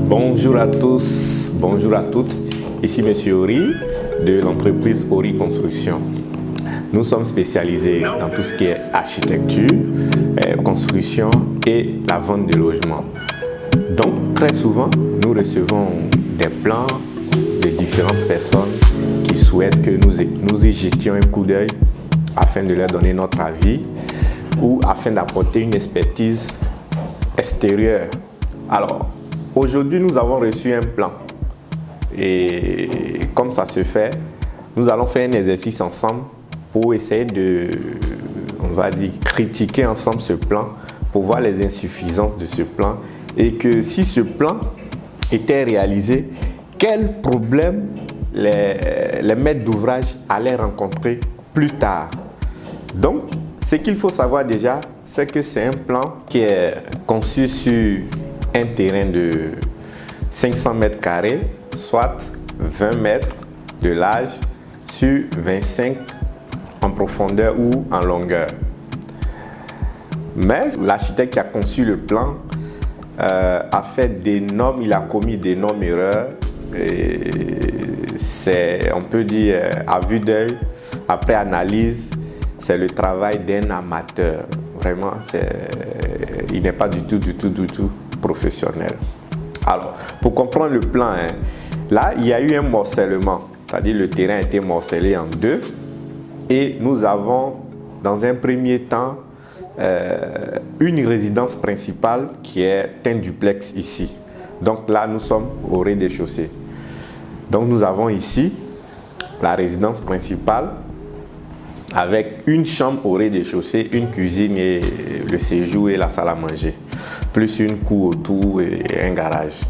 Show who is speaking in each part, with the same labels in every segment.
Speaker 1: Bonjour à tous, bonjour à toutes. Ici Monsieur Ori de l'entreprise Ori Construction. Nous sommes spécialisés dans tout ce qui est architecture, construction et la vente de logements. Donc très souvent, nous recevons des plans de différentes personnes qui souhaitent que nous y jetions un coup d'œil afin de leur donner notre avis ou afin d'apporter une expertise extérieure. Alors, aujourd'hui, nous avons reçu un plan et comme ça se fait, nous allons faire un exercice ensemble pour essayer de, critiquer ensemble ce plan pour voir les insuffisances de ce plan et que si ce plan était réalisé, quels problèmes les maîtres d'ouvrage allaient rencontrer plus tard. Donc, ce qu'il faut savoir déjà, c'est que c'est un plan qui est conçu sur un terrain de 500 mètres carrés, soit 20 mètres de large sur 25 en profondeur ou en longueur. Mais l'architecte qui a conçu le plan a fait il a commis d'énormes erreurs. On peut dire à vue d'œil, après analyse, c'est le travail d'un amateur. Vraiment, il n'est pas du tout professionnel. Alors, pour comprendre le plan, là, il y a eu un morcellement. C'est-à-dire le terrain a été morcelé en deux. Et nous avons, dans un premier temps, une résidence principale qui est un duplex ici. Donc là, nous sommes au rez-de-chaussée. Donc nous avons ici la résidence principale avec une chambre au rez-de-chaussée, une cuisine et le séjour et la salle à manger, plus une cour autour et un garage.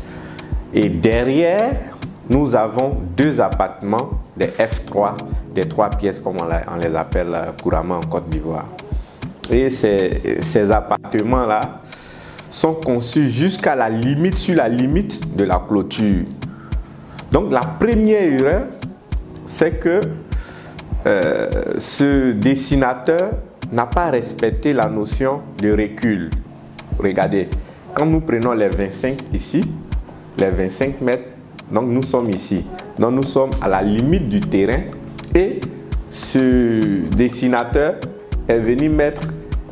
Speaker 1: Et derrière, nous avons deux appartements, des F3, des 3 pièces comme on les appelle couramment en Côte d'Ivoire. Et ces appartements-là sont conçus jusqu'à la limite, sur la limite de la clôture. Donc la première erreur, c'est que ce dessinateur n'a pas respecté la notion de recul. Regardez, quand nous prenons les 25 ici, les 25 mètres, donc nous sommes ici. Donc nous sommes à la limite du terrain et ce dessinateur est venu mettre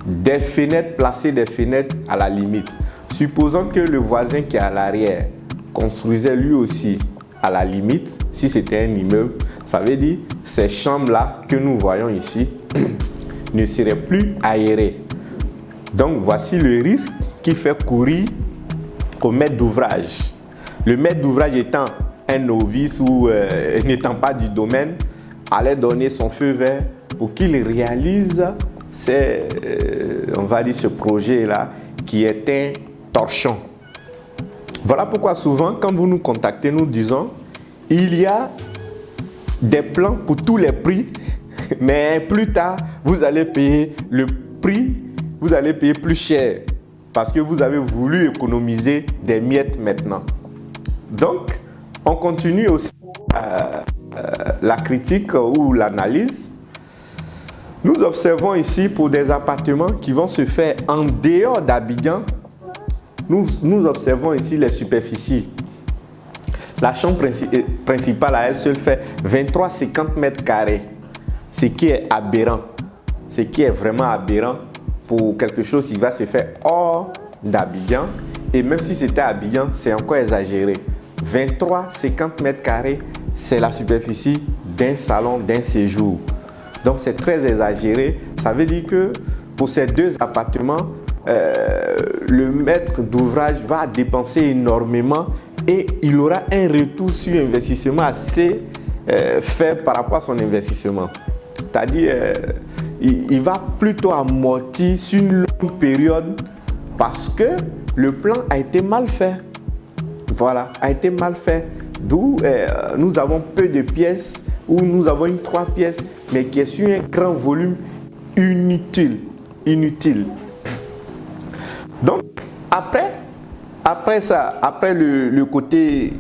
Speaker 1: des fenêtres, placer des fenêtres à la limite. Supposons que le voisin qui est à l'arrière construisait lui aussi à la limite, si c'était un immeuble, ça veut dire ces chambres-là que nous voyons ici ne seraient plus aérées. Donc voici le risque qui fait courir au maître d'ouvrage. Le maître d'ouvrage étant un novice ou n'étant pas du domaine, allait donner son feu vert pour qu'il réalise ce projet-là qui est un torchon. Voilà pourquoi souvent, quand vous nous contactez, nous disons il y a des plans pour tous les prix, mais plus tard, vous allez payer le prix, vous allez payer plus cher parce que vous avez voulu économiser des miettes maintenant. Donc, on continue aussi la critique ou l'analyse. Nous observons ici pour des appartements qui vont se faire en dehors d'Abidjan, nous observons ici les superficies. La chambre principale à elle seule fait 23,50 mètres carrés, ce qui est aberrant, ce qui est vraiment aberrant pour quelque chose qui va se faire hors d'Abidjan. Et même si c'était à Abidjan, c'est encore exagéré. 23,50 mètres carrés, c'est la superficie d'un salon, d'un séjour. Donc c'est très exagéré. Ça veut dire que pour ces deux appartements, le maître d'ouvrage va dépenser énormément et il aura un retour sur investissement assez faible par rapport à son investissement. C'est-à-dire, il va plutôt amortir sur une longue période parce que le plan a été mal fait. Voilà, a été mal fait. D'où nous avons peu de pièces ou nous avons une 3 pièces, mais qui est sur un grand volume inutile. Donc, après ça, après le côté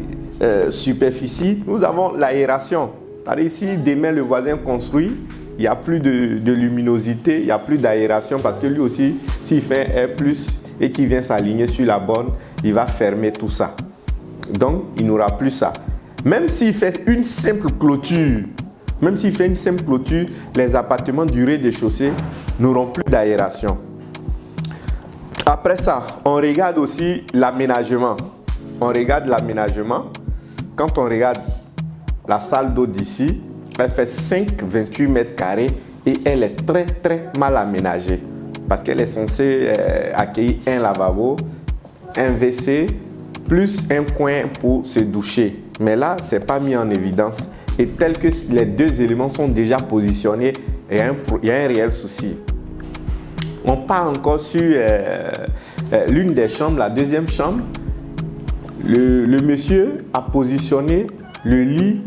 Speaker 1: superficie, nous avons l'aération. Ici, demain, le voisin construit, il n'y a plus de luminosité, il n'y a plus d'aération parce que lui aussi, s'il fait un R+, et qu'il vient s'aligner sur la borne, il va fermer tout ça. Donc, il n'aura plus ça. Même s'il fait une simple clôture, les appartements du rez-de-chaussée n'auront plus d'aération. Après ça, on regarde aussi l'aménagement. Quand on regarde la salle d'eau d'ici, elle fait 5,28 mètres carrés et elle est très très mal aménagée parce qu'elle est censée accueillir un lavabo, un WC, plus un coin pour se doucher. Mais là, ce n'est pas mis en évidence. Et tel que les deux éléments sont déjà positionnés, il y a un réel souci. On part encore sur l'une des chambres, la deuxième chambre. Le monsieur a positionné le lit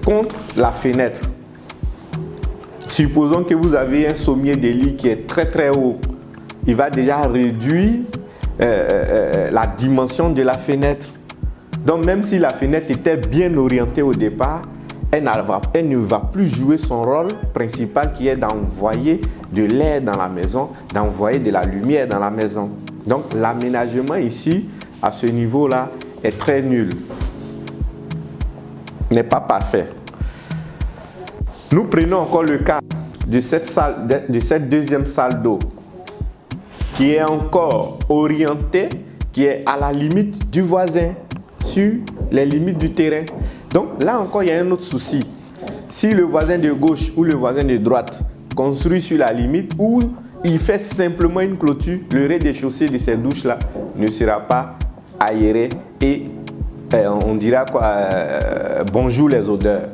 Speaker 1: contre la fenêtre. Supposons que vous avez un sommier de lit qui est très très haut. Il va déjà réduire la dimension de la fenêtre. Donc même si la fenêtre était bien orientée au départ, elle ne va plus jouer son rôle principal qui est d'envoyer de l'air dans la maison, d'envoyer de la lumière dans la maison. Donc l'aménagement ici, à ce niveau-là, est très nul. N'est pas parfait. Nous prenons encore le cas de cette deuxième salle d'eau qui est encore orientée, qui est à la limite du voisin, sur les limites du terrain. Donc là encore, il y a un autre souci. Si le voisin de gauche ou le voisin de droite construit sur la limite ou il fait simplement une clôture, le rez-de-chaussée de ces douches-là ne sera pas aéré et on dira quoi, bonjour les odeurs.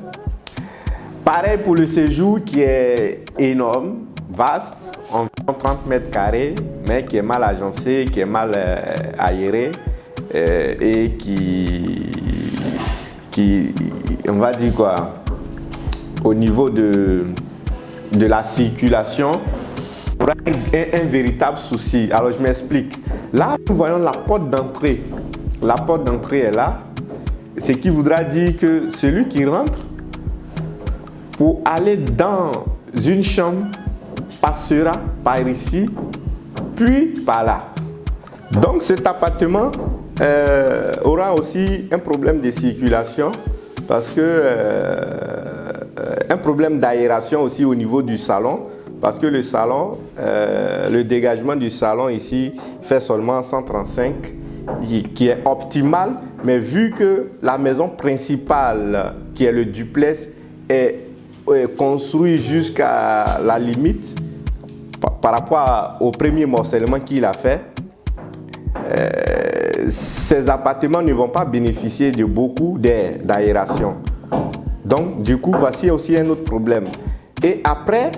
Speaker 1: Pareil pour le séjour qui est énorme, vaste, environ 30 mètres carrés, mais qui est mal agencé, qui est mal aéré et qui, on va dire quoi, au niveau de la circulation, aura un véritable souci. Alors je m'explique. Là, nous voyons la porte d'entrée. La porte d'entrée est là, ce qui voudra dire que celui qui rentre pour aller dans une chambre passera par ici, puis par là. Donc cet appartement aura aussi un problème de circulation parce que un problème d'aération aussi au niveau du salon parce que le salon, le dégagement du salon ici fait seulement 135 qui est optimal, mais vu que la maison principale qui est le duplex est construit jusqu'à la limite par rapport au premier morcellement qu'il a fait, ces appartements ne vont pas bénéficier de beaucoup d'air, d'aération. Donc du coup, voici aussi un autre problème. Et après,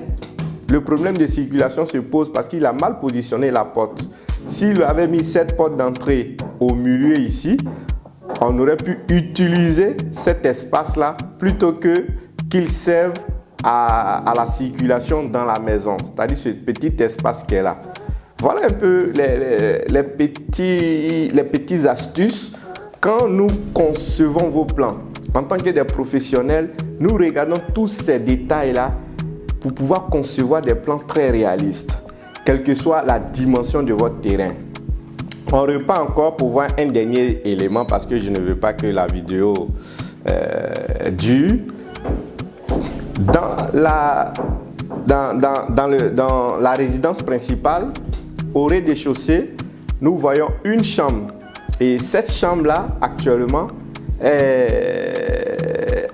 Speaker 1: le problème de circulation se pose parce qu'il a mal positionné la porte. S'il avait mis cette porte d'entrée au milieu ici, on aurait pu utiliser cet espace-là plutôt qu'il serve à la circulation dans la maison, c'est-à-dire ce petit espace qui est là. Voilà un peu les petites astuces. Quand nous concevons vos plans, en tant que des professionnels, nous regardons tous ces détails-là pour pouvoir concevoir des plans très réalistes, quelle que soit la dimension de votre terrain. On repart encore pour voir un dernier élément parce que je ne veux pas que la vidéo dure. Dans la résidence principale, au rez-de-chaussée, nous voyons une chambre. Et cette chambre-là, actuellement, a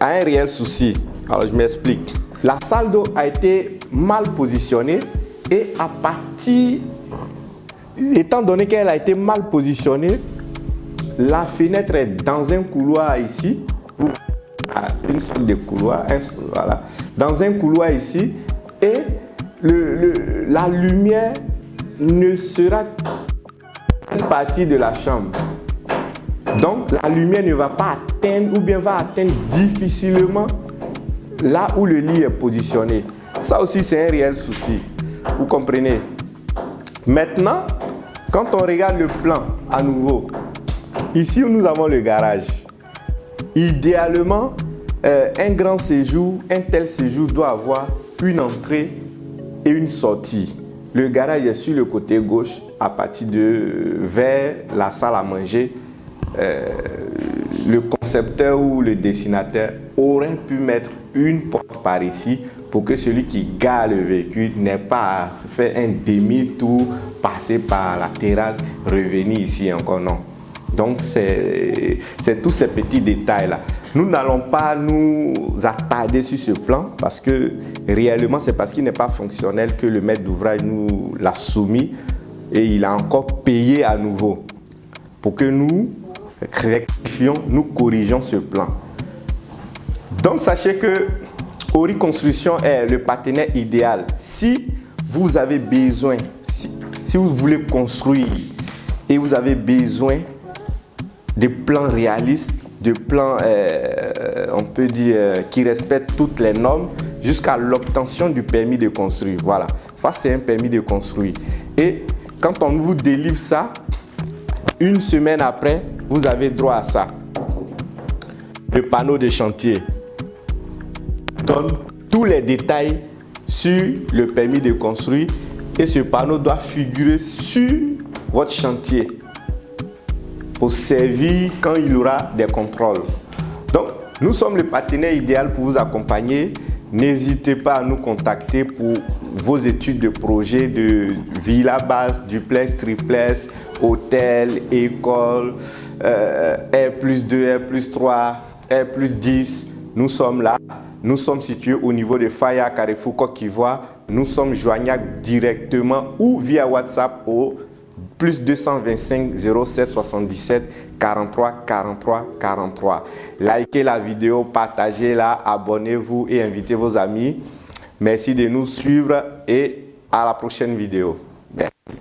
Speaker 1: un réel souci. Alors, je m'explique. La salle d'eau a été mal positionnée et étant donné qu'elle a été mal positionnée, la fenêtre est dans un couloir ici, une sorte de couloir, voilà, dans un couloir ici, et la lumière ne sera qu'une partie de la chambre. Donc la lumière ne va pas atteindre ou bien va atteindre difficilement là où le lit est positionné. Ça aussi c'est un réel souci. Vous comprenez? Maintenant, quand on regarde le plan à nouveau, ici nous avons le garage. Idéalement, un grand séjour, un tel séjour doit avoir une entrée et une sortie. Le garage est sur le côté gauche à partir de vers la salle à manger le concepteur ou le dessinateur aurait pu mettre une porte par ici pour que celui qui gare le véhicule n'ait pas à faire un demi-tour, passer par la terrasse, revenir ici encore, non. Donc c'est tous ces petits détails-là. Nous n'allons pas nous attarder sur ce plan parce que réellement c'est parce qu'il n'est pas fonctionnel que le maître d'ouvrage nous l'a soumis et il a encore payé à nouveau pour que nous rectifions, nous corrigeons ce plan. Donc sachez que Ori Construction est le partenaire idéal. Si vous avez besoin, si vous voulez construire et vous avez besoin de plans réalistes, de plans, on peut dire, qui respectent toutes les normes jusqu'à l'obtention du permis de construire. Voilà, ça c'est un permis de construire. Et quand on vous délivre ça, une semaine après, vous avez droit à ça. Le panneau de chantier donne tous les détails sur le permis de construire et ce panneau doit figurer sur votre chantier pour servir quand il y aura des contrôles. Donc, nous sommes le partenaire idéal pour vous accompagner. N'hésitez pas à nous contacter pour vos études de projet de villa basse, duplex, triplex, hôtel, école, R+2, R+3, R+10. Nous sommes là. Nous sommes situés au niveau de Faya, Carrefour, Côte d'Ivoire. Nous sommes joignables directement ou via WhatsApp au +225 07 77 43 43 43. Likez la vidéo, partagez-la, abonnez-vous et invitez vos amis. Merci de nous suivre et à la prochaine vidéo. Merci.